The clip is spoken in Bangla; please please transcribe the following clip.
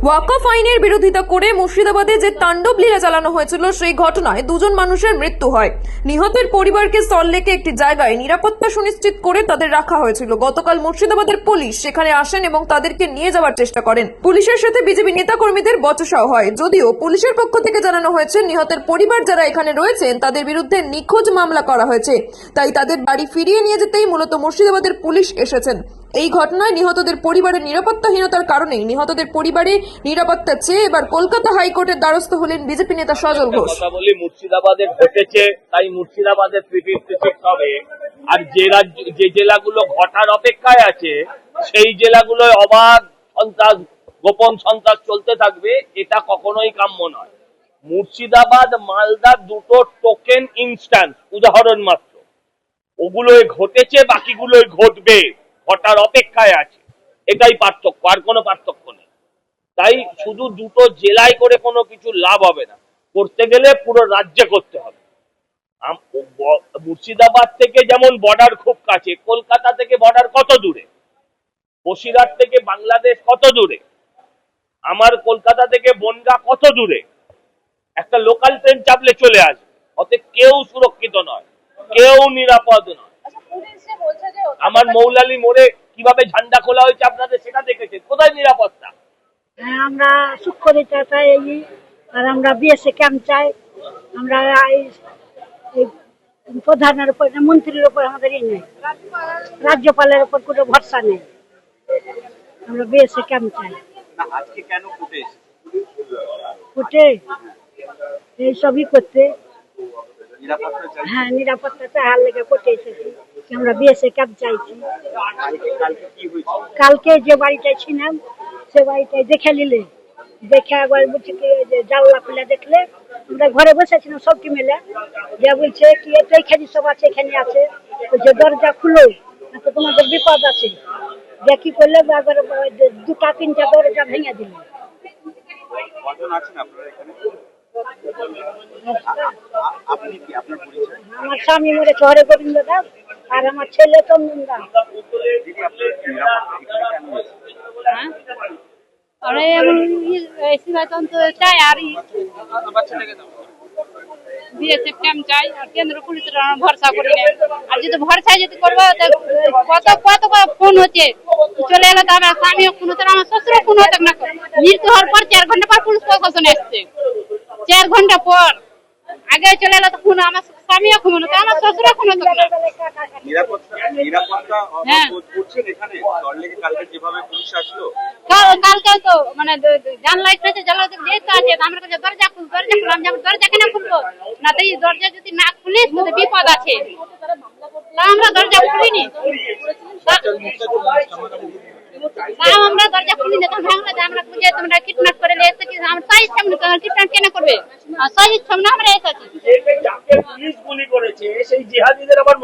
ওয়াকফ আইনের বিরোধিতা করে মুর্শিদাবাদে যে তাণ্ডব লীলা চালানো হয়েছিল সেই ঘটনায় দুজন মানুষের মৃত্যু হয়। নিহতের পরিবারকে সল্টলেকে একটি জায়গায় নিরাপত্তা সুনিশ্চিত করে তাদের রাখা হয়েছিল। গতকাল মুর্শিদাবাদের পুলিশ সেখানে আসেন এবং তাদেরকে নিয়ে যাওয়ার চেষ্টা করেন। পুলিশের সাথে বিজেপি নেতাকর্মীদের বচসাও হয়। যদিও পুলিশের পক্ষ থেকে জানানো হয়েছে নিহতের পরিবার যারা এখানে রয়েছেন তাদের বিরুদ্ধে নিখোঁজ মামলা করা হয়েছে, তাই তাদের বাড়ি ফিরিয়ে নিয়ে যেতেই মূলত মুর্শিদাবাদের পুলিশ এসেছেন। এই ঘটনায় নিহতদের পরিবারের নিরাপত্তাহীনতার কারণেই নিহতদের পরিবারে নিরাপত্তা চেয়ে এবার কলকাতা হাইকোর্টের দ্বারস্থ হলেন বিজেপি নেতা সজল ঘোষ। বলি মুর্শিদাবাদে ঘটেছে, তাই মুর্শিদাবাদের হবে। আর যে জেলাগুলো ঘটার অপেক্ষায় আছে সেই জেলাগুলোয় অবাধ সন্ত্রাস, গোপন সন্ত্রাস চলতে থাকবে, এটা কখনোই কাম্য নয়। মুর্শিদাবাদ মালদা দুটো টোকেন ইনস্ট্যান্স উদাহরণ মাত্র, ওগুলোই ঘটেছে, বাকিগুলোই ঘটবে, ঘটার অপেক্ষায় আছে। এটাই পার্থক্য, আর কোনো পার্থক্য নেই। তাই শুধু দুটো জেলায় করে কোনো কিছু লাভ হবে না, করতে গেলে পুরো রাজ্যে করতে হবে। মুর্শিদাবাদ থেকে যেমন বর্ডার খুব কাছে, কলকাতা থেকে বর্ডার কত দূরে, বসিরহাট থেকে বাংলাদেশ কত দূরে, আমার কলকাতা থেকে বনগাঁ কত দূরে, একটা লোকাল ট্রেন চাপলে চলে আসবে। অতএব কেউ সুরক্ষিত নয়, কেউ নিরাপদ নয়। আমার মৌলালী মোড়ে কিভাবে ঝান্ডা খোলা হয়েছে আপনাদের সেটা দেখেছেন, কোথায় নিরাপত্তা? আমরা সুখরিতা চাই, আর আমরা বিএসএ ক্যাম্প চাই। আমরা প্রধানের উপর, মন্ত্রীর উপর আমাদের নেই, রাজ্যপালের উপর কোনো ভরসা নেই। আমরা বিএসএ ক্যাম্প চাই। আজকে কেন ফুটে এইসবই করতে, হ্যাঁ নিরাপত্তা চাহার লেগে করতে এসেছি। আমরা বিএসএ ক্যাম্প চাইছি। কালকে যে বাড়িটায় ছিলাম সে বাড়িটায় দেখে নিলে, দেখে একবার বলছে কি জানলা খুলে দেখলে, আমরা ঘরে বসেছিলাম সবটি মিলে, যা বলছে কি এটা এখানে সব আছে, এখানে আছে, বলছে দরজা খুলো না তো তোমাদের বিপদ আছে। দেখি করলে একবার দুটা তিনটা দরজা ভেঙে দিল। আমার স্বামী মরেছে হরে গোবিন্দ দাস, আর আমার ছেলে চন্দন দাস। চাই আর বিএসএফ ক্যাম্প চাই, আর কেন্দ্র পুলিশের ভরসা করি না। আর যদি ভরসা যদি করবো কত কত ফোন হচ্ছে, চলে এলো তো আমার স্বামীও খুন হতো, আমার শ্বশুরও খুন হতো না। মৃত্যু হওয়ার পর 4 ঘন্টা পর পুলিশ প্রশাসন এসছে, 4 ঘন্টা পর। আগে চলে এলো তো খুন, আমার স্বামীও খুন হতো, আমার শ্বশুরও খুন হতো না। কালকে তো মানে জানলা এসেছে, জানলা যেতে আছে, আমার কাছে দরজা খুল, দরজা খুললাম, দরজা কেন খুলবো না? তো এই দরজা যদি না খুলিস তো বিপদ আছে, তা আমরা দরজা খুলিনি। আমরা দরজা খুলিনি, তখন ভাঙলে আমরা বুঝে তোমরা কিডন্যাপ করে নিয়ে এসেছি। আমরা তাই ইচ্ছা কিডন্যাপ কেন করবে, সই ইচ্ছা আমরা এসেছি। গুলি করেছে সেই জিহাদিদের আবার